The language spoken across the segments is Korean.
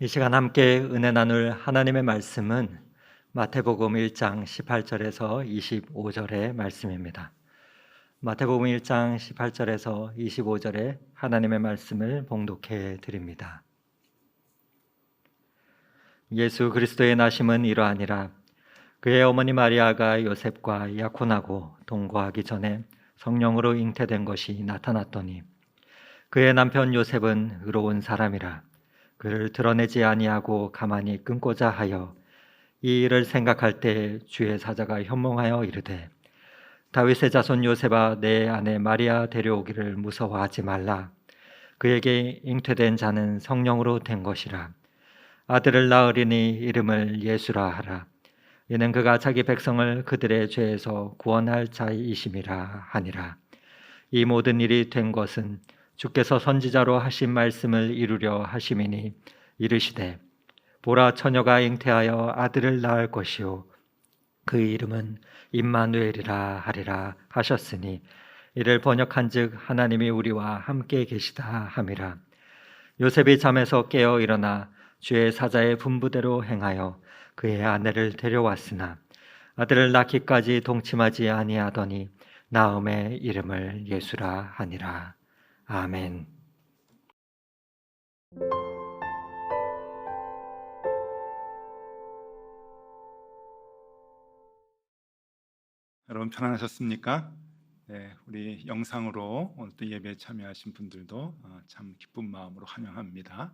이 시간 함께 은혜 나눌 하나님의 말씀은 마태복음 1장 18절에서 25절의 말씀입니다. 마태복음 1장 18절에서 25절의 하나님의 말씀을 봉독해 드립니다. 예수 그리스도의 나심은 이러하니라. 그의 어머니 마리아가 요셉과 약혼하고 동거하기 전에 성령으로 잉태된 것이 나타났더니 그의 남편 요셉은 의로운 사람이라 그를 드러내지 아니하고 가만히 끊고자 하여 이 일을 생각할 때 주의 사자가 현몽하여 이르되 다윗의 자손 요셉아 내 아내 마리아 데려오기를 무서워하지 말라. 그에게 잉태된 자는 성령으로 된 것이라. 아들을 낳으리니 이름을 예수라 하라. 이는 그가 자기 백성을 그들의 죄에서 구원할 자이심이라 하니라. 이 모든 일이 된 것은 주께서 선지자로 하신 말씀을 이루려 하심이니 이르시되 보라 처녀가 잉태하여 아들을 낳을 것이요 그 이름은 임마누엘이라 하리라 하셨으니 이를 번역한즉 하나님이 우리와 함께 계시다 함이라. 요셉이 잠에서 깨어 일어나 주의 사자의 분부대로 행하여 그의 아내를 데려왔으나 아들을 낳기까지 동침하지 아니하더니 나음의 이름을 예수라 하니라. 아멘. 여러분 편안하셨습니까? 네, 우리 영상으로 오늘 또 예배에 참여하신 분들도 참 기쁜 마음으로 환영합니다.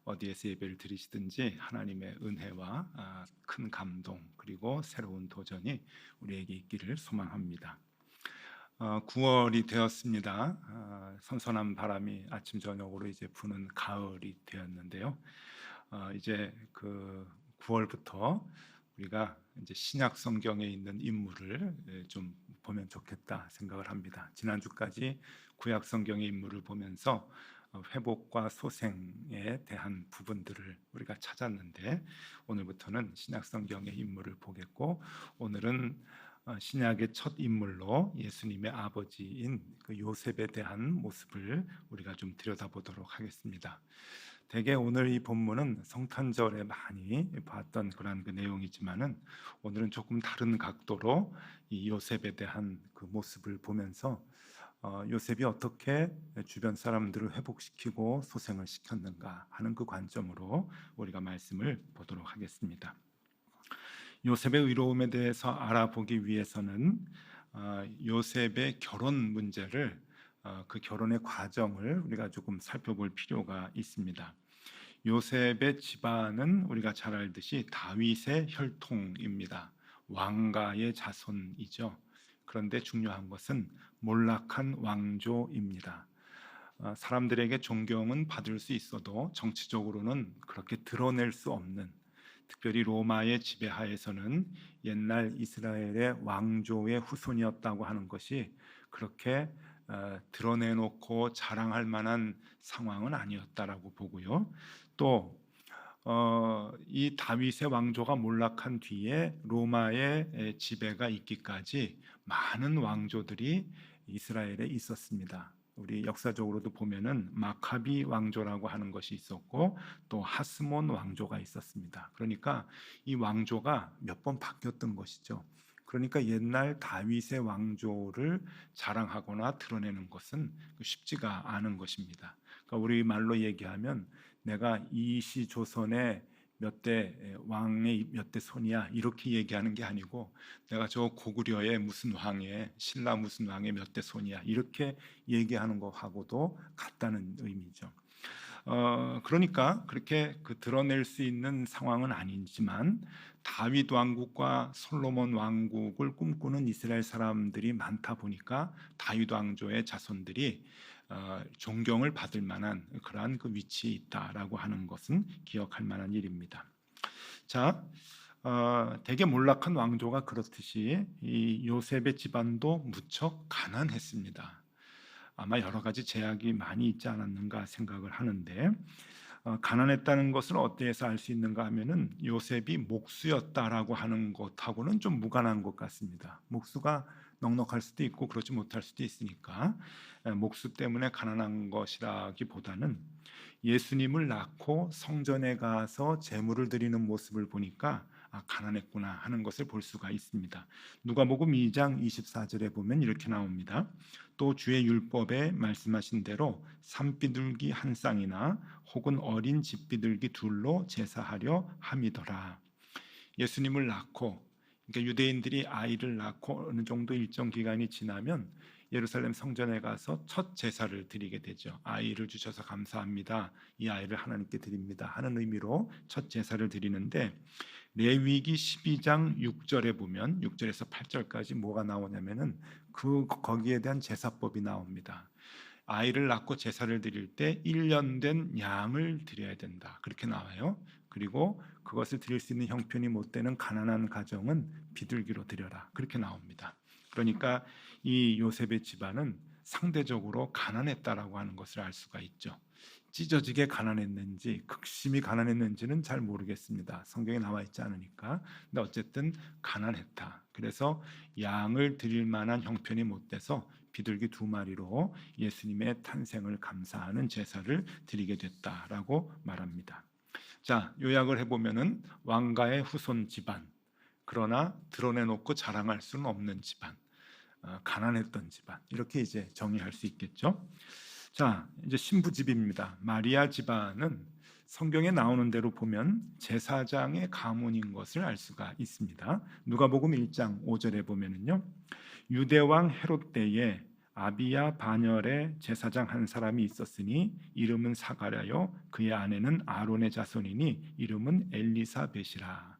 어디에서 예배를 드리시든지 하나님의 은혜와 큰 감동 그리고 새로운 도전이 우리에게 있기를 소망합니다. 9월이 되었습니다. 선선한 바람이 아침 저녁으로 이제 부는 가을이 되었는데요. 이제 그 9월부터 우리가 이제 신약 성경에 있는 인물을 좀 보면 좋겠다 생각을 합니다. 지난주까지 구약 성경의 인물을 보면서 회복과 소생에 대한 부분들을 우리가 찾았는데 오늘부터는 신약 성경의 인물을 보겠고 오늘은 신약의 첫 인물로 예수님의 아버지인 그 요셉에 대한 모습을 우리가 좀 들여다보도록 하겠습니다. 대개 오늘 이 본문은 성탄절에 많이 봤던 그런 그 내용이지만은 오늘은 조금 다른 각도로 이 요셉에 대한 그 모습을 보면서 요셉이 어떻게 주변 사람들을 회복시키고 소생을 시켰는가 하는 그 관점으로 우리가 말씀을 보도록 하겠습니다. 요셉의 의로움에 대해서 알아보기 위해서는 요셉의 결혼 문제를 그 결혼의 과정을 우리가 조금 살펴볼 필요가 있습니다. 요셉의 집안은 우리가 잘 알듯이 다윗의 혈통입니다. 왕가의 자손이죠. 그런데 중요한 것은 몰락한 왕조입니다. 사람들에게 존경은 받을 수 있어도 정치적으로는 그렇게 드러낼 수 없는, 특별히 로마의 지배하에서는 옛날 이스라엘의 왕조의 후손이었다고 하는 것이 그렇게 드러내놓고 자랑할 만한 상황은 아니었다라고 보고요. 또 이 다윗의 왕조가 몰락한 뒤에 로마의 지배가 있기까지 많은 왕조들이 이스라엘에 있었습니다. 우리 역사적으로도 보면은 마카비 왕조라고 하는 것이 있었고 또 하스몬 왕조가 있었습니다. 그러니까 이 왕조가 몇 번 바뀌었던 것이죠. 그러니까 옛날 다윗의 왕조를 자랑하거나 드러내는 것은 쉽지가 않은 것입니다. 그러니까 우리 말로 얘기하면 내가 이시 조선의 몇 대 왕의 몇 대 손이야 이렇게 얘기하는 게 아니고 내가 저 고구려의 무슨 왕의 신라 무슨 왕의 몇 대 손이야 이렇게 얘기하는 것하고도 같다는 의미죠. 그러니까 그렇게 그 드러낼 수 있는 상황은 아니지만 다윗 왕국과 솔로몬 왕국을 꿈꾸는 이스라엘 사람들이 많다 보니까 다윗 왕조의 자손들이 존경을 받을 만한 그러한 그 위치에 있다라고 하는 것은 기억할 만한 일입니다. 자, 대개 몰락한 왕조가 그렇듯이 이 요셉의 집안도 무척 가난했습니다. 아마 여러 가지 제약이 많이 있지 않았는가 생각을 하는데 가난했다는 것을 어디에서 알 수 있는가 하면은 요셉이 목수였다라고 하는 것하고는 좀 무관한 것 같습니다. 목수가 넉넉할 수도 있고 그렇지 못할 수도 있으니까 목수 때문에 가난한 것이라기보다는 예수님을 낳고 성전에 가서 제물을 드리는 모습을 보니까 가난했구나 하는 것을 볼 수가 있습니다. 누가복음 2장 24절에 보면 이렇게 나옵니다. 또 주의 율법에 말씀하신 대로 산비둘기 한 쌍이나 혹은 어린 집비둘기 둘로 제사하려 함이더라. 예수님을 낳고, 그러니까 유대인들이 아이를 낳고 어느 정도 일정 기간이 지나면 예루살렘 성전에 가서 첫 제사를 드리게 되죠. 아이를 주셔서 감사합니다. 이 아이를 하나님께 드립니다 하는 의미로 첫 제사를 드리는데, 레위기 12장 6절에 보면 6절에서 8절까지 뭐가 나오냐면은 거기에 대한 제사법이 나옵니다. 아이를 낳고 제사를 드릴 때 1년 된 양을 드려야 된다. 그렇게 나와요. 그리고 그것을 드릴 수 있는 형편이 못 되는 가난한 가정은 비둘기로 드려라. 그렇게 나옵니다. 그러니까 이 요셉의 집안은 상대적으로 가난했다라고 하는 것을 알 수가 있죠. 찢어지게 가난했는지 극심히 가난했는지는 잘 모르겠습니다. 성경에 나와 있지 않으니까. 근데 어쨌든 가난했다. 그래서 양을 드릴 만한 형편이 못 돼서 비둘기 2마리로 예수님의 탄생을 감사하는 제사를 드리게 됐다라고 말합니다. 자, 요약을 해보면은 왕가의 후손 집안, 그러나 드러내놓고 자랑할 수는 없는 집안, 가난했던 집안, 이렇게 이제 정의할 수 있겠죠. 자, 이제 신부집입니다. 마리아 집안은 성경에 나오는 대로 보면 제사장의 가문인 것을 알 수가 있습니다. 누가복음 1장 5절에 보면은요, 유대왕 헤롯 때에 아비야 반열에 제사장 한 사람이 있었으니 이름은 사가랴요 그의 아내는 아론의 자손이니 이름은 엘리사벳이라.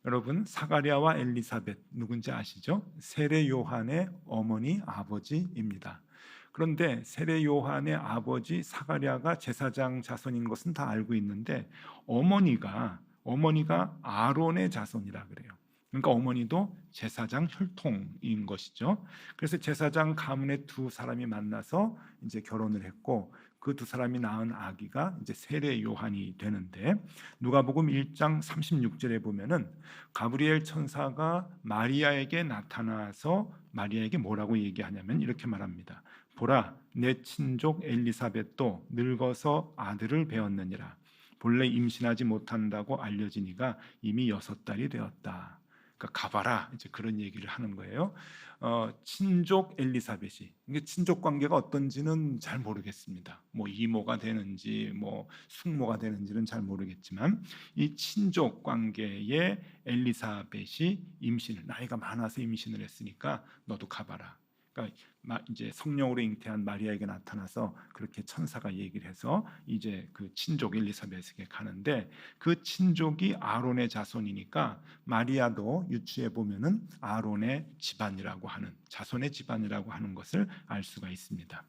여러분, 사가랴와 엘리사벳 누군지 아시죠? 세례 요한의 어머니 아버지입니다. 그런데 세례 요한의 아버지 사가랴가 제사장 자손인 것은 다 알고 있는데 어머니가 아론의 자손이라 그래요. 그러니까 어머니도 제사장 혈통인 것이죠. 그래서 제사장 가문의 2사람이 만나서 이제 결혼을 했고 그 2사람이 낳은 아기가 이제 세례 요한이 되는데, 누가복음 1장 36절에 보면은 가브리엘 천사가 마리아에게 나타나서 마리아에게 뭐라고 얘기하냐면 이렇게 말합니다. 보라, 내 친족 엘리사벳도 늙어서 아들을 배었느니라. 본래 임신하지 못한다고 알려지니가 이미 6달이 되었다. 그러니까 가봐라, 이제 그런 얘기를 하는 거예요. 친족 엘리사벳이, 이게 친족 관계가 어떤지는 잘 모르겠습니다. 뭐 이모가 되는지 뭐 숙모가 되는지는 잘 모르겠지만 이 친족 관계의 엘리사벳이 나이가 많아서 임신을 했으니까 너도 가봐라. 그러니까 이제 성령으로 잉태한 마리아에게 나타나서 그렇게 천사가 얘기를 해서 이제 그 친족 엘리사벳에게 가는데, 그 친족이 아론의 자손이니까 마리아도 유추해 보면은 아론의 집안이라고 하는, 자손의 집안이라고 하는 것을 알 수가 있습니다.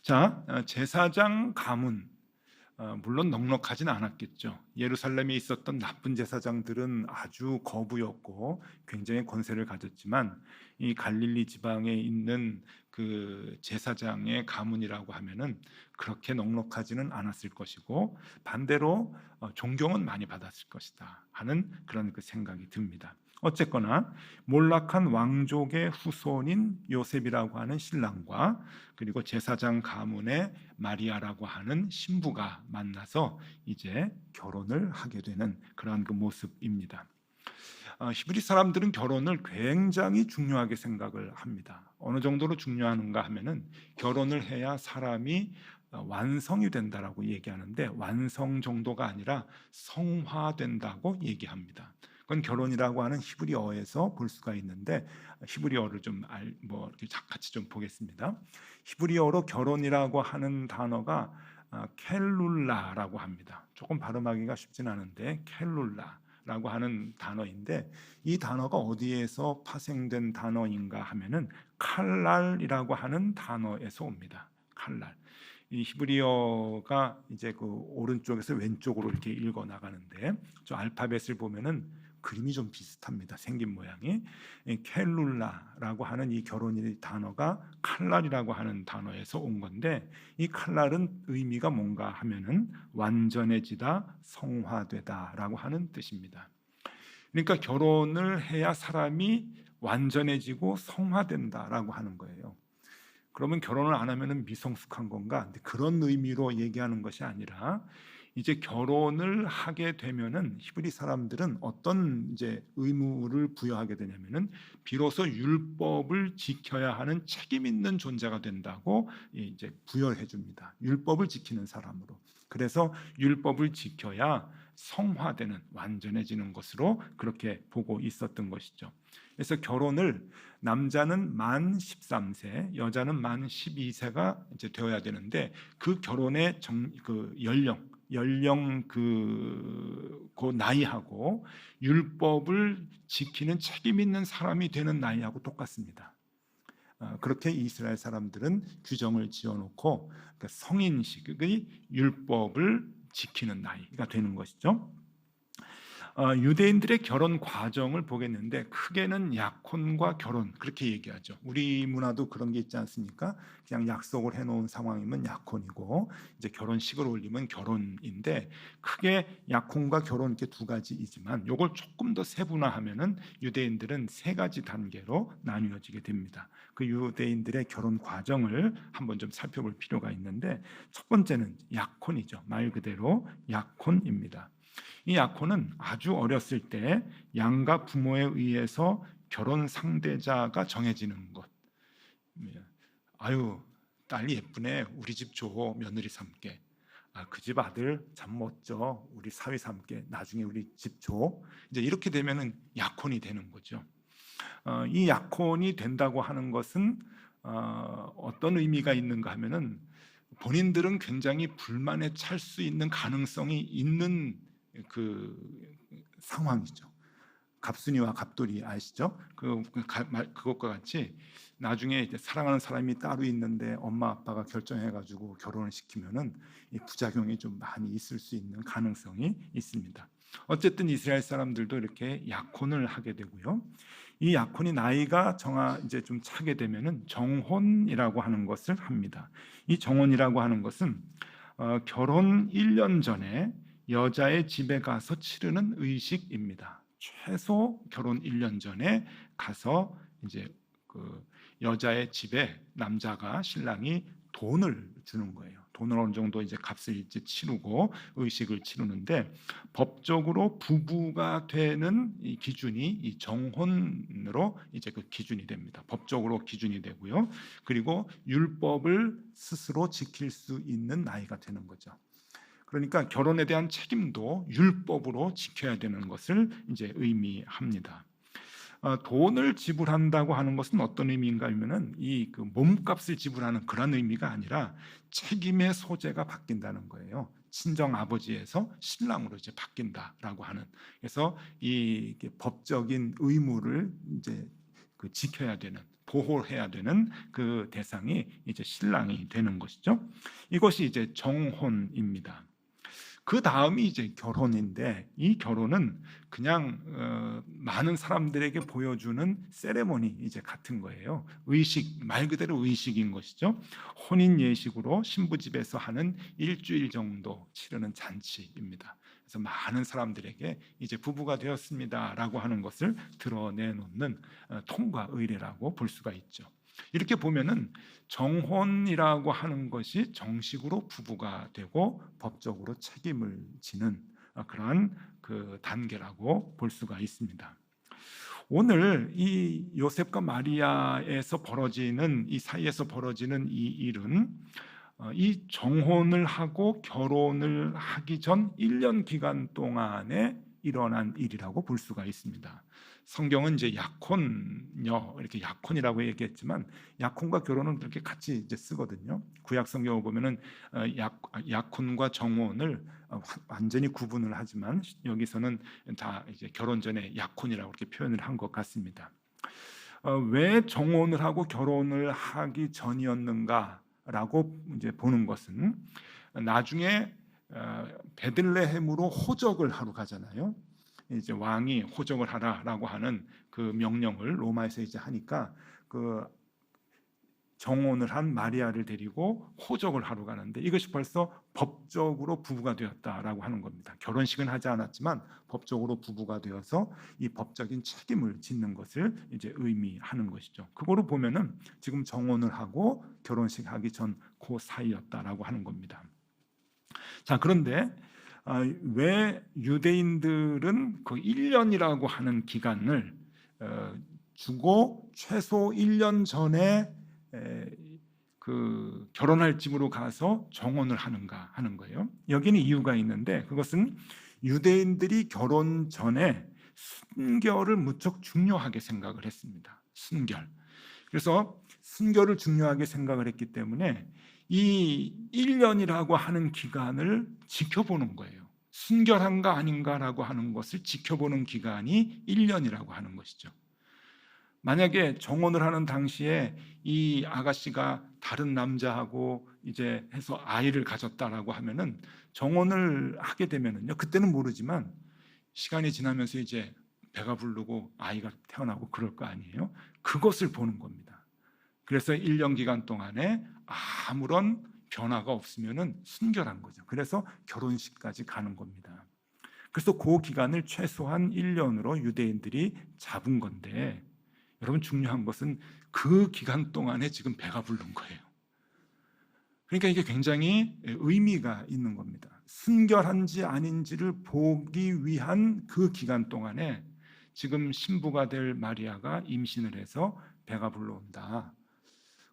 자, 제사장 가문, 물론 넉넉하진 않았겠죠. 예루살렘에 있었던 나쁜 제사장들은 아주 거부였고 굉장히 권세를 가졌지만 이 갈릴리 지방에 있는 그 제사장의 가문이라고 하면은 그렇게 넉넉하지는 않았을 것이고 반대로 존경은 많이 받았을 것이다 하는 그런 그 생각이 듭니다. 어쨌거나 몰락한 왕족의 후손인 요셉이라고 하는 신랑과 그리고 제사장 가문의 마리아라고 하는 신부가 만나서 이제 결혼을 하게 되는 그러한 그 모습입니다. 히브리 사람들은 결혼을 굉장히 중요하게 생각을 합니다. 어느 정도로 중요한가 하면은 결혼을 해야 사람이 완성이 된다라고 얘기하는데, 완성 정도가 아니라 성화된다고 얘기합니다. 그건 결혼이라고 하는 히브리어에서 볼 수가 있는데, 히브리어를 좀 이렇게 같이 좀 보겠습니다. 히브리어로 결혼이라고 하는 단어가 켈룰라라고 합니다. 조금 발음하기가 쉽진 않은데 켈룰라라고 하는 단어인데, 이 단어가 어디에서 파생된 단어인가 하면은 칼랄이라고 하는 단어에서 옵니다. 칼랄. 이 히브리어가 이제 그 오른쪽에서 왼쪽으로 이렇게 읽어 나가는데, 저 알파벳을 보면은 그림이 좀 비슷합니다. 생긴 모양이. 켈룰라라고 하는 이 결혼의 단어가 칼날이라고 하는 단어에서 온 건데, 이 칼날은 의미가 뭔가 하면은 완전해지다, 성화되다라고 하는 뜻입니다. 그러니까 결혼을 해야 사람이 완전해지고 성화된다라고 하는 거예요. 그러면 결혼을 안 하면은 미성숙한 건가? 근데 그런 의미로 얘기하는 것이 아니라 이제 결혼을 하게 되면은 히브리 사람들은 어떤 이제 의무를 부여하게 되냐면은 비로소 율법을 지켜야 하는 책임 있는 존재가 된다고 이제 부여해 줍니다. 율법을 지키는 사람으로. 그래서 율법을 지켜야 성화되는 완전해지는 것으로 그렇게 보고 있었던 것이죠. 그래서 결혼을 남자는 만 13세, 여자는 만 12세가 이제 되어야 되는데 그 결혼의 그 연령 그 나이하고 율법을 지키는 책임 있는 사람이 되는 나이하고 똑같습니다. 그렇게 이스라엘 사람들은 규정을 지어놓고 그러니까 성인식의 율법을 지키는 나이가 되는 것이죠. 유대인들의 결혼 과정을 보겠는데 크게는 약혼과 결혼 그렇게 얘기하죠. 우리 문화도 그런 게 있지 않습니까? 그냥 약속을 해놓은 상황이면 약혼이고 이제 결혼식을 올리면 결혼인데 크게 약혼과 결혼 이렇게 두 가지이지만 이걸 조금 더 세분화하면은 유대인들은 세 가지 단계로 나뉘어지게 됩니다. 그 유대인들의 결혼 과정을 한번 좀 살펴볼 필요가 있는데 첫 번째는 약혼이죠. 말 그대로 약혼입니다. 이 약혼은 아주 어렸을 때 양가 부모에 의해서 결혼 상대자가 정해지는 것. 아유, 딸이 예쁘네. 우리 집 줘. 며느리 삼게. 그 집 아들 참 멋져. 우리 사위 삼게. 나중에 우리 집 줘. 이제 이렇게 되면은 약혼이 되는 거죠. 이 약혼이 된다고 하는 것은 어떤 의미가 있는가 하면은 본인들은 굉장히 불만에 찰 수 있는 가능성이 있는 그 상황이죠. 갑순이와 갑돌이 아시죠? 그것과 같이 나중에 이제 사랑하는 사람이 따로 있는데 엄마 아빠가 결정해가지고 결혼을 시키면은 이 부작용이 좀 많이 있을 수 있는 가능성이 있습니다. 어쨌든 이스라엘 사람들도 이렇게 약혼을 하게 되고요. 이 약혼이 나이가 이제 좀 차게 되면은 정혼이라고 하는 것을 합니다. 이 정혼이라고 하는 것은 결혼 1년 전에 여자의 집에 가서 치르는 의식입니다. 최소 결혼 1년 전에 가서 이제 그 여자의 집에 남자가 신랑이 돈을 주는 거예요. 돈을 어느 정도 이제 값을 이제 치르고 의식을 치르는데 법적으로 부부가 되는 이 기준이 이 정혼으로 이제 그 기준이 됩니다. 법적으로 기준이 되고요. 그리고 율법을 스스로 지킬 수 있는 나이가 되는 거죠. 그러니까 결혼에 대한 책임도 율법으로 지켜야 되는 것을 이제 의미합니다. 돈을 지불한다고 하는 것은 어떤 의미인가 하면은 이 그 몸값을 지불하는 그런 의미가 아니라 책임의 소재가 바뀐다는 거예요. 친정 아버지에서 신랑으로 이제 바뀐다라고 하는. 그래서 이 법적인 의무를 이제 그 지켜야 되는 보호해야 되는 그 대상이 이제 신랑이 되는 것이죠. 이것이 이제 정혼입니다. 그 다음이 이제 결혼인데 이 결혼은 그냥 많은 사람들에게 보여주는 세레모니 이제 같은 거예요. 의식 말 그대로 의식인 것이죠. 혼인 예식으로 신부 집에서 하는 일주일 정도 치르는 잔치입니다. 그래서 많은 사람들에게 이제 부부가 되었습니다라고 하는 것을 드러내놓는 통과 의례라고 볼 수가 있죠. 이렇게 보면은 정혼이라고 하는 것이 정식으로 부부가 되고 법적으로 책임을 지는 그러한 그 단계라고 볼 수가 있습니다. 오늘 이 요셉과 마리아에서 벌어지는 이 사이에서 벌어지는 이 일은 이 정혼을 하고 결혼을 하기 전 1년 기간 동안에 일어난 일이라고 볼 수가 있습니다. 성경은 이제 약혼녀 이렇게 약혼이라고 얘기했지만 약혼과 결혼은 그렇게 같이 이제 쓰거든요. 구약 성경을 보면은 약혼과 정혼을 완전히 구분을 하지만 여기서는 다 이제 결혼 전에 약혼이라고 이렇게 표현을 한 것 같습니다. 왜 정혼을 하고 결혼을 하기 전이었는가라고 이제 보는 것은 나중에 베들레헴으로 호적을 하러 가잖아요. 이제 왕이 호적을 하라라고 하는 그 명령을 로마에서 이제 하니까 그 정혼을 한 마리아를 데리고 호적을 하러 가는데 이것이 벌써 법적으로 부부가 되었다라고 하는 겁니다. 결혼식은 하지 않았지만 법적으로 부부가 되어서 이 법적인 책임을 짓는 것을 이제 의미하는 것이죠. 그거로 보면은 지금 정혼을 하고 결혼식 하기 전 그 사이였다라고 하는 겁니다. 자, 그런데 왜 유대인들은 그 1년이라고 하는 기간을 주고 최소 1년 전에 그 결혼할 집으로 가서 정혼을 하는가 하는 거예요. 여기는 이유가 있는데 그것은 유대인들이 결혼 전에 순결을 무척 중요하게 생각을 했습니다. 순결. 그래서 순결을 중요하게 생각을 했기 때문에 이 1년이라고 하는 기간을 지켜보는 거예요. 순결한가 아닌가라고 하는 것을 지켜보는 기간이 1년이라고 하는 것이죠. 만약에 정혼을 하는 당시에 이 아가씨가 다른 남자하고 이제 해서 아이를 가졌다라고 하면은 정혼을 하게 되면은요, 그때는 모르지만 시간이 지나면서 이제 배가 부르고 아이가 태어나고 그럴 거 아니에요. 그것을 보는 겁니다. 그래서 1년 기간 동안에 아무런 변화가 없으면은 순결한 거죠. 그래서 결혼식까지 가는 겁니다. 그래서 그 기간을 최소한 1년으로 유대인들이 잡은 건데, 여러분 중요한 것은 그 기간 동안에 지금 배가 부른 거예요. 그러니까 이게 굉장히 의미가 있는 겁니다. 순결한지 아닌지를 보기 위한 그 기간 동안에 지금 신부가 될 마리아가 임신을 해서 배가 불러온다.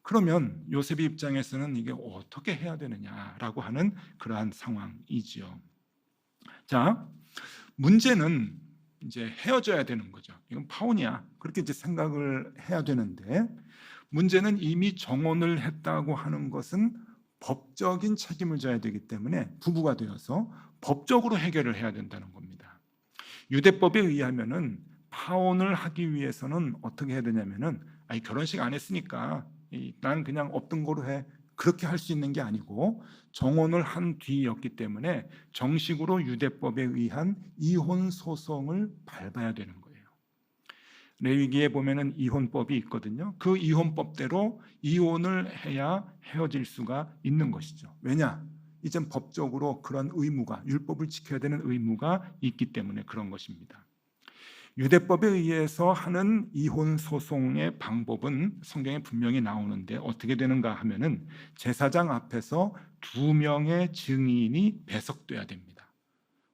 그러면 요셉의 입장에서는 이게 어떻게 해야 되느냐라고 하는 그러한 상황이지요. 자, 문제는 이제 헤어져야 되는 거죠. 이건 파혼이야. 그렇게 이제 생각을 해야 되는데, 문제는 이미 정혼을 했다고 하는 것은 법적인 책임을 져야 되기 때문에 부부가 되어서 법적으로 해결을 해야 된다는 겁니다. 유대법에 의하면은 파혼을 하기 위해서는 어떻게 해야 되냐면은, 아니 결혼식 안 했으니까 난 그냥 없던 거로 해. 그렇게 할 수 있는 게 아니고 정혼을 한 뒤였기 때문에 정식으로 유대법에 의한 이혼 소송을 밟아야 되는 거예요. 레위기에 보면은 이혼법이 있거든요. 그 이혼법대로 이혼을 해야 헤어질 수가 있는 것이죠. 왜냐? 이젠 법적으로 그런 의무가, 율법을 지켜야 되는 의무가 있기 때문에 그런 것입니다. 유대법에 의해서 하는 이혼 소송의 방법은 성경에 분명히 나오는데 어떻게 되는가 하면은 제사장 앞에서 2명의 증인이 배석돼야 됩니다.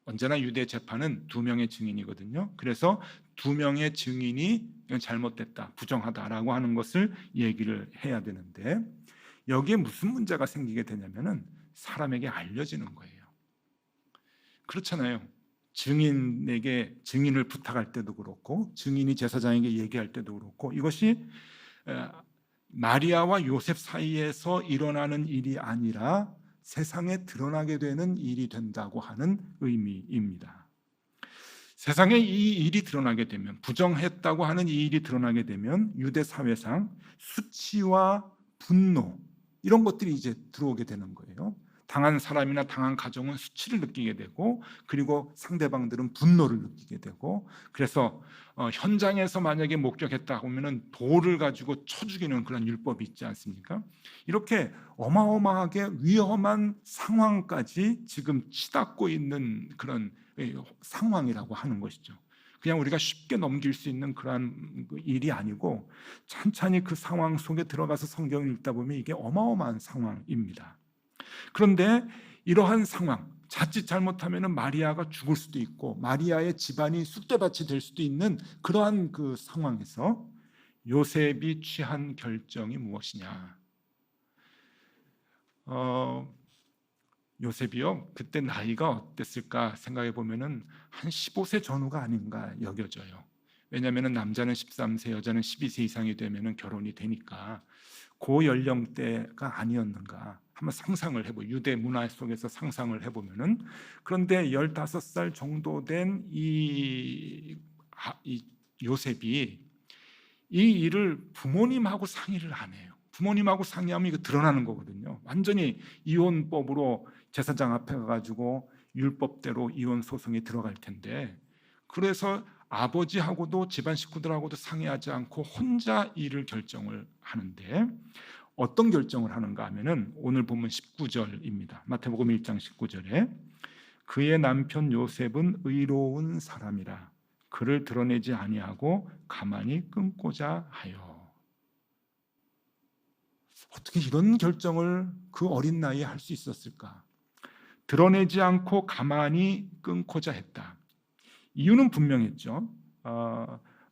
언제나 유대 재판은 2명의 증인이거든요. 그래서 2명의 증인이 잘못됐다, 부정하다라고 하는 것을 얘기를 해야 되는데, 여기에 무슨 문제가 생기게 되냐면은 사람에게 알려지는 거예요. 그렇잖아요. 증인에게 증인을 부탁할 때도 그렇고 증인이 제사장에게 얘기할 때도 그렇고, 이것이 마리아와 요셉 사이에서 일어나는 일이 아니라 세상에 드러나게 되는 일이 된다고 하는 의미입니다. 세상에 이 일이 드러나게 되면, 부정했다고 하는 이 일이 드러나게 되면 유대 사회상 수치와 분노, 이런 것들이 이제 들어오게 되는 거예요. 당한 사람이나 당한 가정은 수치를 느끼게 되고, 그리고 상대방들은 분노를 느끼게 되고, 그래서 현장에서 만약에 목격했다 하면은 돌을 가지고 쳐 죽이는 그런 율법이 있지 않습니까? 이렇게 어마어마하게 위험한 상황까지 지금 치닫고 있는 그런 상황이라고 하는 것이죠. 그냥 우리가 쉽게 넘길 수 있는 그러한 일이 아니고 찬찬히 그 상황 속에 들어가서 성경을 읽다 보면 이게 어마어마한 상황입니다. 그런데 이러한 상황, 자칫 잘못하면 마리아가 죽을 수도 있고 마리아의 집안이 쑥대밭이 될 수도 있는 그러한 그 상황에서 요셉이 취한 결정이 무엇이냐? 요셉이요, 그때 나이가 어땠을까 생각해 보면은 한 15세 전후가 아닌가 여겨져요. 왜냐하면 남자는 13세, 여자는 12세 이상이 되면 결혼이 되니까 그 연령대가 아니었는가 한번 상상을 해보. 유대 문화 속에서 상상을 해보면은, 그런데 15살 정도 된 이 요셉이 이 일을 부모님하고 상의를 안 해요. 부모님하고 상의하면 이거 드러나는 거거든요. 완전히 이혼법으로 제사장 앞에 가가지고 율법대로 이혼 소송이 들어갈 텐데, 그래서 아버지하고도 집안 식구들하고도 상의하지 않고 혼자 일을 결정을 하는데, 어떤 결정을 하는가 하면은 오늘 본문 19절입니다. 마태복음 1장 19절에 그의 남편 요셉은 의로운 사람이라 그를 드러내지 아니하고 가만히 끊고자 하여. 어떻게 이런 결정을 그 어린 나이에 할 수 있었을까? 드러내지 않고 가만히 끊고자 했다. 이유는 분명했죠.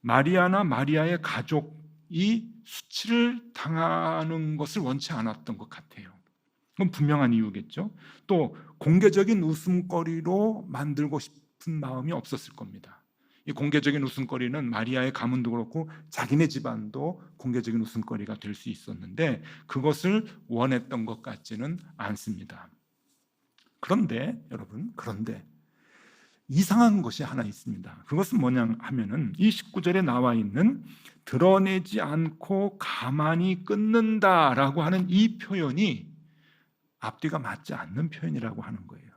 마리아나 마리아의 가족이 수치를 당하는 것을 원치 않았던 것 같아요. 그건 분명한 이유겠죠. 또 공개적인 웃음거리로 만들고 싶은 마음이 없었을 겁니다. 이 공개적인 웃음거리는 마리아의 가문도 그렇고 자기네 집안도 공개적인 웃음거리가 될 수 있었는데 그것을 원했던 것 같지는 않습니다. 그런데 여러분, 그런데 이상한 것이 하나 있습니다. 그것은 뭐냐 하면은 이 19절에 나와 있는 드러내지 않고 가만히 끊는다라고 하는 이 표현이 앞뒤가 맞지 않는 표현이라고 하는 거예요.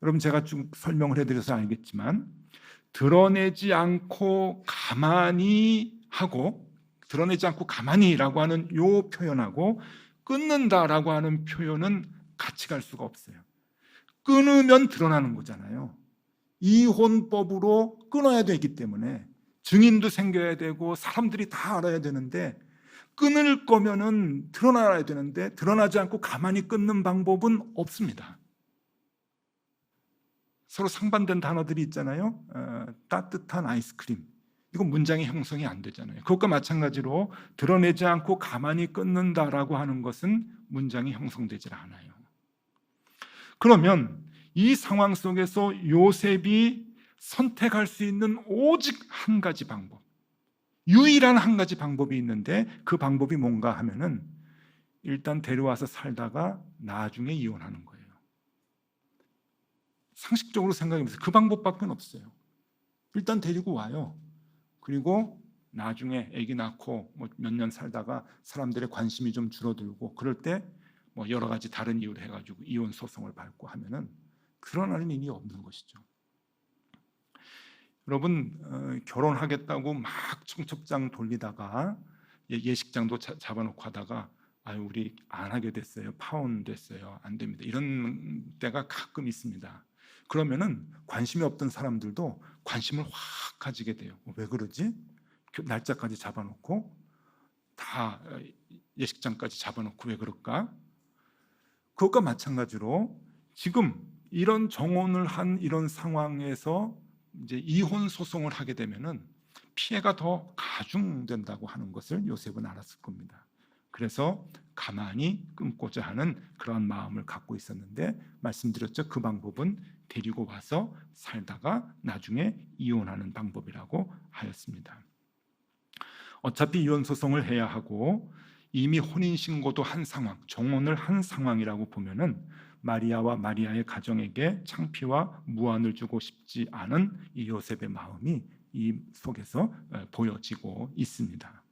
여러분, 제가 쭉 설명을 해드려서 알겠지만 드러내지 않고 가만히 하고 드러내지 않고 가만히라고 하는 이 표현하고 끊는다라고 하는 표현은 같이 갈 수가 없어요. 끊으면 드러나는 거잖아요. 이혼법으로 끊어야 되기 때문에 증인도 생겨야 되고 사람들이 다 알아야 되는데 끊을 거면은 드러나야 되는데 드러나지 않고 가만히 끊는 방법은 없습니다. 서로 상반된 단어들이 있잖아요. 따뜻한 아이스크림. 이건 문장의 형성이 안 되잖아요. 그것과 마찬가지로 드러내지 않고 가만히 끊는다라고 하는 것은 문장이 형성되질 않아요. 그러면 이 상황 속에서 요셉이 선택할 수 있는 오직 한 가지 방법, 유일한 한 가지 방법이 있는데 그 방법이 뭔가 하면은 일단 데려와서 살다가 나중에 이혼하는 거예요. 상식적으로 생각해보세요. 그 방법밖에 없어요. 일단 데리고 와요. 그리고 나중에 아기 낳고 몇 년 살다가 사람들의 관심이 좀 줄어들고 그럴 때 여러 가지 다른 이유로 해가지고 이혼 소송을 밟고 하면은 드러나는 일이 없는 것이죠. 여러분, 결혼하겠다고 막 청첩장 돌리다가 예식장도 잡아놓고 하다가 우리 안 하게 됐어요. 파혼됐어요. 안 됩니다. 이런 때가 가끔 있습니다. 그러면은 관심이 없던 사람들도 관심을 확 가지게 돼요. 왜 그러지? 날짜까지 잡아놓고 다 예식장까지 잡아놓고 왜 그럴까? 그것과 마찬가지로 지금 이런 정혼을 한 이런 상황에서 이제 이혼 소송을 하게 되면은 피해가 더 가중된다고 하는 것을 요셉은 알았을 겁니다. 그래서 가만히 끊고자 하는 그런 마음을 갖고 있었는데 말씀드렸죠. 그 방법은 데리고 와서 살다가 나중에 이혼하는 방법이라고 하였습니다. 어차피 이혼 소송을 해야 하고 이미 혼인신고도 한 상황, 정혼을 한 상황이라고 보면은 마리아와 마리아의 가정에게 창피와 무안을 주고 싶지 않은 이 요셉의 마음이 이 속에서 보여지고 있습니다.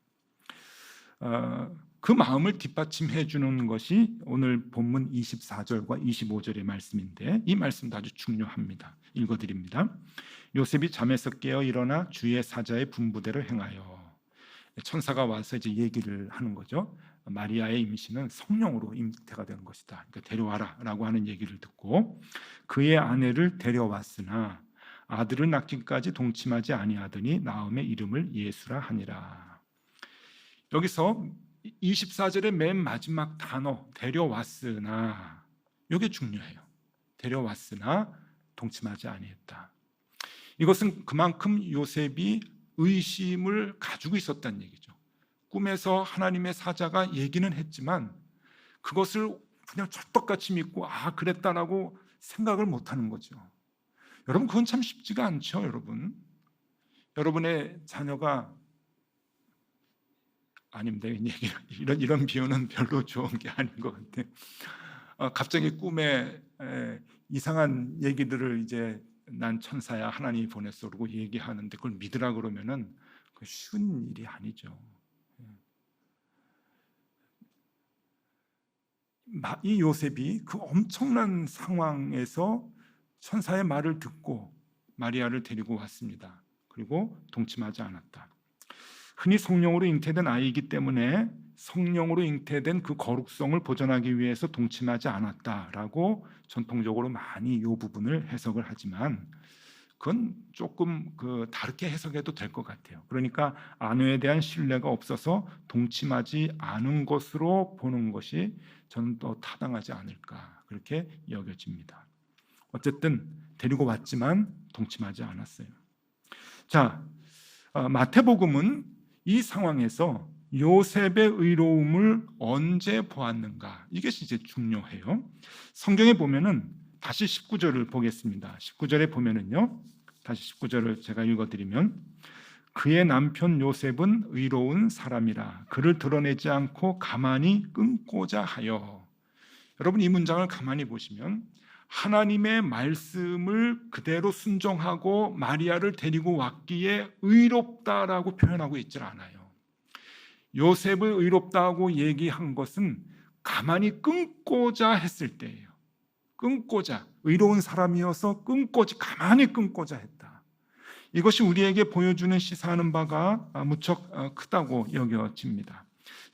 그 마음을 뒷받침해 주는 것이 오늘 본문 24절과 25절의 말씀인데 이 말씀도 아주 중요합니다. 읽어드립니다. 요셉이 잠에서 깨어 일어나 주의 사자의 분부대로 행하여. 천사가 와서 이제 얘기를 하는 거죠. 마리아의 임신은 성령으로 잉태가 되는 것이다. 그러니까 데려와라라고 하는 얘기를 듣고 그의 아내를 데려왔으나 아들을 낳기까지 동침하지 아니하더니 나음의 이름을 예수라 하니라. 여기서 24절의 맨 마지막 단어 데려왔으나 이게 중요해요. 데려왔으나 동침하지 아니했다. 이것은 그만큼 요셉이 의심을 가지고 있었다는 얘기죠. 꿈에서 하나님의 사자가 얘기는 했지만 그것을 그냥 철떡같이 믿고 그랬다라고 생각을 못하는 거죠. 여러분, 그건 참 쉽지가 않죠. 여러분의 자녀가 아닙니다. 이런 비유는 별로 좋은 게 아닌 것 같아요. 갑자기 꿈에 이상한 얘기들을 이제 난 천사야 하나님이 보냈어 그러고 얘기하는데 그걸 믿으라 그러면은 그 쉬운 일이 아니죠. 이 요셉이 그 엄청난 상황에서 천사의 말을 듣고 마리아를 데리고 왔습니다. 그리고 동침하지 않았다. 흔히 성령으로 잉태된 아이이기 때문에 성령으로 잉태된 그 거룩성을 보존하기 위해서 동침하지 않았다라고 전통적으로 많이 이 부분을 해석을 하지만 그건 조금 다르게 해석해도 될 것 같아요. 그러니까 아내에 대한 신뢰가 없어서 동침하지 않은 것으로 보는 것이 저는 더 타당하지 않을까 그렇게 여겨집니다. 어쨌든 데리고 왔지만 동침하지 않았어요. 자, 마태복음은 이 상황에서 요셉의 의로움을 언제 보았는가? 이것이 이제 중요해요. 성경에 보면은 다시 19절을 보겠습니다. 19절에 보면은요. 다시 19절을 제가 읽어드리면 그의 남편 요셉은 의로운 사람이라 그를 드러내지 않고 가만히 끊고자 하여. 여러분 이 문장을 가만히 보시면 하나님의 말씀을 그대로 순종하고 마리아를 데리고 왔기에 의롭다라고 표현하고 있질 않아요. 요셉을 의롭다고 얘기한 것은 가만히 끊고자 했을 때예요. 끊고자, 의로운 사람이어서 가만히 끊고자 했다. 이것이 우리에게 보여주는 시사하는 바가 무척 크다고 여겨집니다.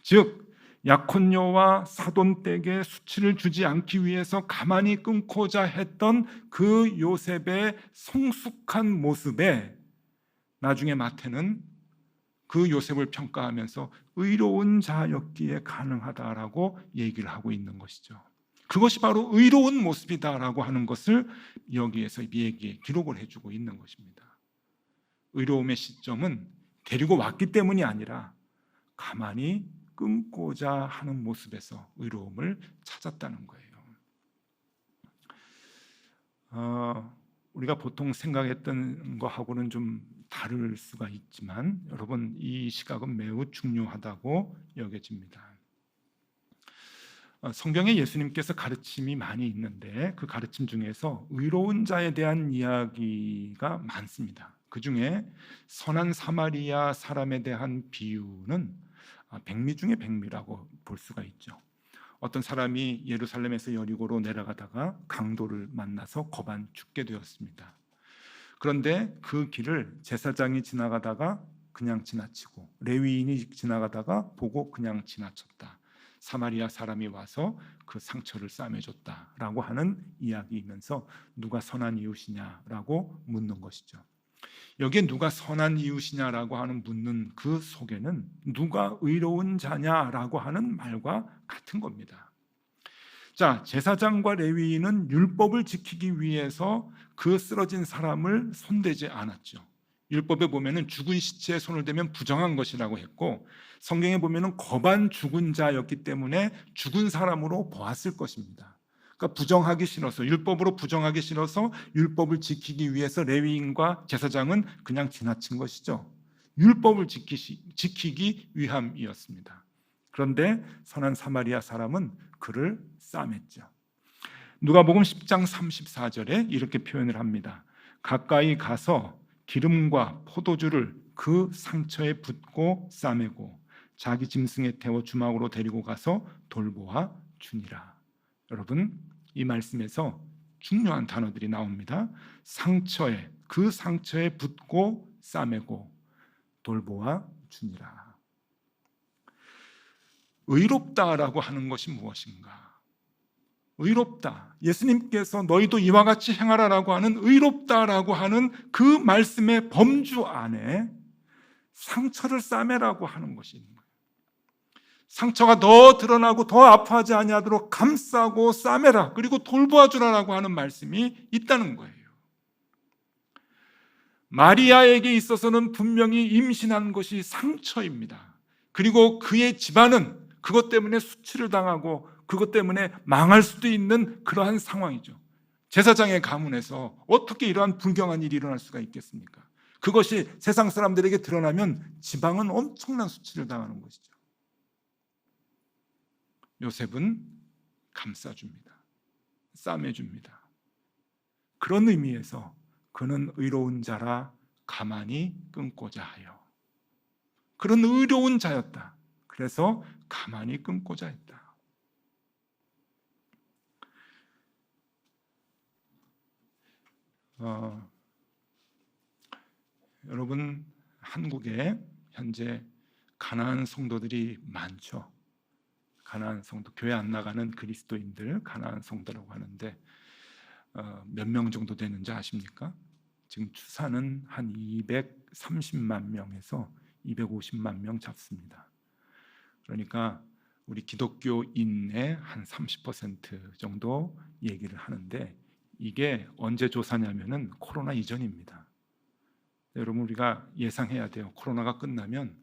즉 약혼녀와 사돈댁에 수치를 주지 않기 위해서 가만히 끊고자 했던 그 요셉의 성숙한 모습에 나중에 마태는 그 요셉을 평가하면서 의로운 자였기에 가능하다라고 얘기를 하고 있는 것이죠. 그것이 바로 의로운 모습이다라고 하는 것을 여기에서 얘기에 기록을 해주고 있는 것입니다. 의로움의 시점은 데리고 왔기 때문이 아니라 가만히 끊고자 하는 모습에서 의로움을 찾았다는 거예요. 우리가 보통 생각했던 것하고는 좀 다를 수가 있지만 여러분 이 시각은 매우 중요하다고 여겨집니다. 성경에 예수님께서 가르침이 많이 있는데 그 가르침 중에서 의로운 자에 대한 이야기가 많습니다. 그 중에 선한 사마리아 사람에 대한 비유는 백미 중에 백미라고 볼 수가 있죠. 어떤 사람이 예루살렘에서 여리고로 내려가다가 강도를 만나서 거반 죽게 되었습니다. 그런데 그 길을 제사장이 지나가다가 그냥 지나치고 레위인이 지나가다가 보고 그냥 지나쳤다. 사마리아 사람이 와서 그 상처를 싸매줬다라고 하는 이야기이면서 누가 선한 이웃이냐라고 묻는 것이죠. 여기에 누가 선한 이웃이냐라고 하는 묻는 그 속에는 누가 의로운 자냐라고 하는 말과 같은 겁니다. 자, 제사장과 레위인은 율법을 지키기 위해서 그 쓰러진 사람을 손대지 않았죠. 율법에 보면은 죽은 시체에 손을 대면 부정한 것이라고 했고 성경에 보면은 거반 죽은 자였기 때문에 죽은 사람으로 보았을 것입니다. 그러니까 부정하기 싫어서 율법으로 부정하기 싫어서 율법을 지키기 위해서 레위인과 제사장은 그냥 지나친 것이죠. 율법을 지키기 위함이었습니다. 그런데 선한 사마리아 사람은 그를 싸맸죠. 누가복음 10장 34절에 이렇게 표현을 합니다. 가까이 가서 기름과 포도주를 그 상처에 붓고 싸매고 자기 짐승에 태워 주막으로 데리고 가서 돌보아 주니라. 여러분 이 말씀에서 중요한 단어들이 나옵니다. 그 상처에 붓고 싸매고 돌보아 주니라. 의롭다라고 하는 것이 무엇인가? 의롭다. 예수님께서 너희도 이와 같이 행하라라고 하는 의롭다라고 하는 그 말씀의 범주 안에 상처를 싸매라고 하는 것이 있는 거예요. 상처가 더 드러나고 더 아파하지 아니하도록 감싸고 싸매라. 그리고 돌보아 주라라고 하는 말씀이 있다는 거예요. 마리아에게 있어서는 분명히 임신한 것이 상처입니다. 그리고 그의 집안은 그것 때문에 수치를 당하고 그것 때문에 망할 수도 있는 그러한 상황이죠. 제사장의 가문에서 어떻게 이러한 불경한 일이 일어날 수가 있겠습니까? 그것이 세상 사람들에게 드러나면 지방은 엄청난 수치를 당하는 것이죠. 요셉은 감싸줍니다. 싸매줍니다. 그런 의미에서 그는 의로운 자라 가만히 끊고자 하여. 그런 의로운 자였다. 그래서 가만히 끊고자 했다. 여러분 한국에 현재 가난한 성도들이 많죠. 가나안 성도, 교회 안 나가는 그리스도인들 가나안 성도라고 하는데 몇 명 정도 되는지 아십니까? 지금 추산은 한 230만 명에서 250만 명 잡습니다. 그러니까 우리 기독교인의 한 30% 정도 얘기를 하는데, 이게 언제 조사냐면은 코로나 이전입니다. 여러분, 우리가 예상해야 돼요. 코로나가 끝나면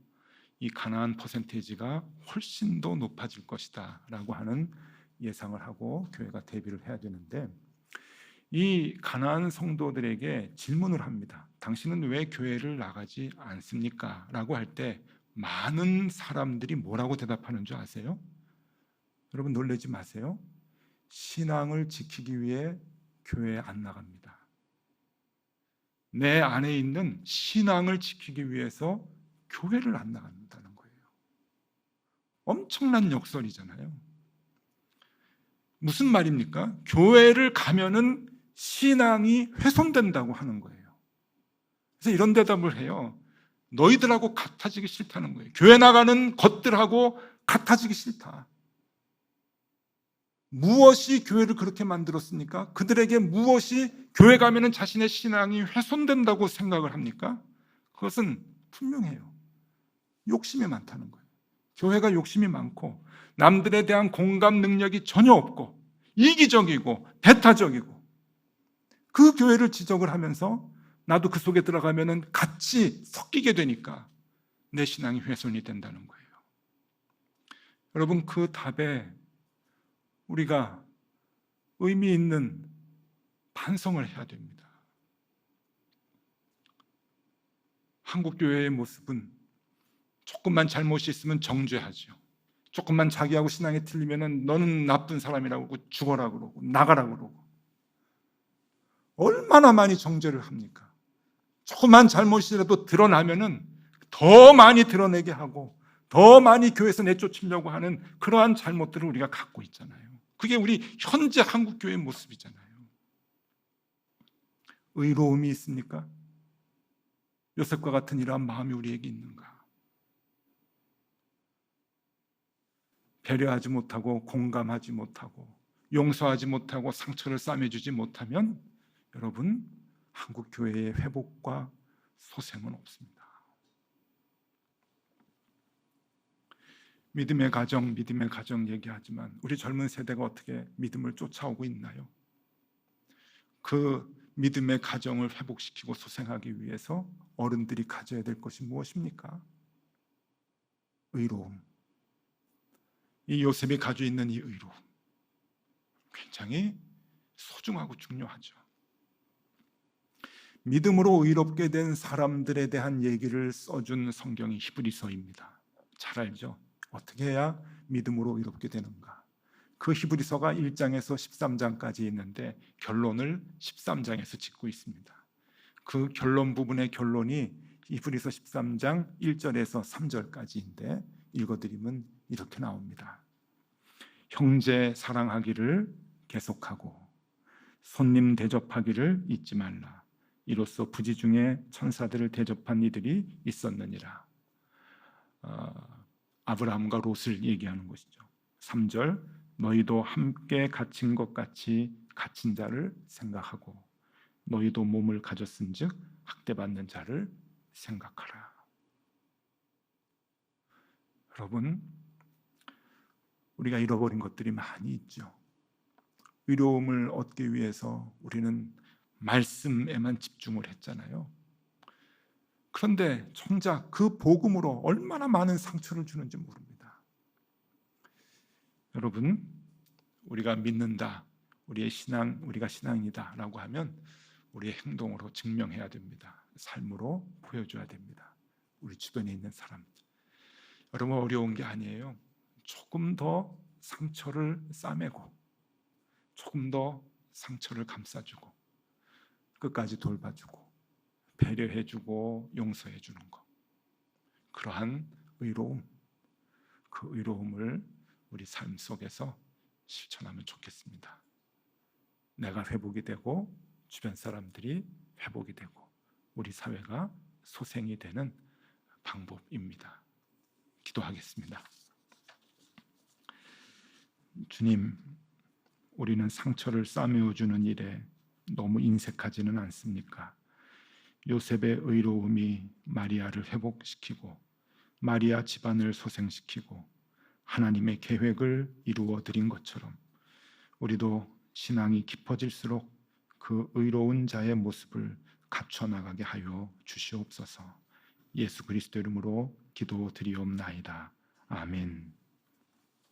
이 가나안 퍼센테이지가 훨씬 더 높아질 것이다 라고 하는 예상을 하고 교회가 대비를 해야 되는데, 이 가나안 성도들에게 질문을 합니다. 당신은 왜 교회를 나가지 않습니까? 라고 할 때 많은 사람들이 뭐라고 대답하는 줄 아세요? 여러분, 놀라지 마세요. 신앙을 지키기 위해 교회에 안 나갑니다. 내 안에 있는 신앙을 지키기 위해서 교회를 안 나간다는 거예요. 엄청난 역설이잖아요. 무슨 말입니까? 교회를 가면은 신앙이 훼손된다고 하는 거예요. 그래서 이런 대답을 해요. 너희들하고 같아지기 싫다는 거예요. 교회 나가는 것들하고 같아지기 싫다. 무엇이 교회를 그렇게 만들었습니까? 그들에게 무엇이 교회 가면은 자신의 신앙이 훼손된다고 생각을 합니까? 그것은 분명해요. 욕심이 많다는 거예요. 교회가 욕심이 많고 남들에 대한 공감 능력이 전혀 없고 이기적이고 배타적이고, 그 교회를 지적을 하면서 나도 그 속에 들어가면은 같이 섞이게 되니까 내 신앙이 훼손이 된다는 거예요. 여러분, 그 답에 우리가 의미 있는 반성을 해야 됩니다. 한국 교회의 모습은 조금만 잘못이 있으면 정죄하죠. 조금만 자기하고 신앙이 틀리면은 너는 나쁜 사람이라고 그러고 죽어라 그러고 나가라 그러고, 얼마나 많이 정죄를 합니까? 조그만 잘못이라도 드러나면은 더 많이 드러내게 하고 더 많이 교회에서 내쫓으려고 하는 그러한 잘못들을 우리가 갖고 있잖아요. 그게 우리 현재 한국 교회의 모습이잖아요. 의로움이 있습니까? 요셉과 같은 이러한 마음이 우리에게 있는가? 배려하지 못하고 공감하지 못하고 용서하지 못하고 상처를 싸매주지 못하면 여러분, 한국 교회의 회복과 소생은 없습니다. 믿음의 가정 얘기하지만 우리 젊은 세대가 어떻게 믿음을 쫓아오고 있나요? 그 믿음의 가정을 회복시키고 소생하기 위해서 어른들이 가져야 될 것이 무엇입니까? 의로움. 이 요셉이 가지고 있는 이 의로움, 굉장히 소중하고 중요하죠. 믿음으로 의롭게 된 사람들에 대한 얘기를 써준 성경이 히브리서입니다. 잘 알죠? 어떻게 해야 믿음으로 의롭게 되는가? 그 히브리서가 1장에서 13장까지 있는데 결론을 13장에서 짓고 있습니다. 그 결론 부분의 결론이 히브리서 13장 1절에서 3절까지인데 읽어드리면 이렇게 나옵니다. 형제 사랑하기를 계속하고 손님 대접하기를 잊지 말라. 이로써 부지 중에 천사들을 대접한 이들이 있었느니라. 아브라함과 롯을 얘기하는 것이죠. 3절, 너희도 함께 갇힌 것 같이 갇힌 자를 생각하고 너희도 몸을 가졌은즉 학대받는 자를 생각하라. 여러분, 우리가 잃어버린 것들이 많이 있죠. 의로움을 얻기 위해서 우리는 말씀에만 집중을 했잖아요. 그런데 정작 그 복음으로 얼마나 많은 상처를 주는지 모릅니다. 여러분, 우리가 믿는다, 우리의 신앙, 우리가 신앙이다 라고 하면 우리의 행동으로 증명해야 됩니다. 삶으로 보여줘야 됩니다. 우리 주변에 있는 사람들. 여러분, 어려운 게 아니에요. 조금 더 상처를 싸매고 조금 더 상처를 감싸주고 끝까지 돌봐주고 배려해주고 용서해주는 것, 그러한 의로움, 그 의로움을 우리 삶 속에서 실천하면 좋겠습니다. 내가 회복이 되고 주변 사람들이 회복이 되고 우리 사회가 소생이 되는 방법입니다. 기도하겠습니다. 주님, 우리는 상처를 싸매어주는 일에 너무 인색하지는 않습니까? 요셉의 의로움이 마리아를 회복시키고 마리아 집안을 소생시키고 하나님의 계획을 이루어 드린 것처럼 우리도 신앙이 깊어질수록 그 의로운 자의 모습을 갖춰 나가게 하여 주시옵소서. 예수 그리스도 이름으로 기도드리옵나이다. 아멘.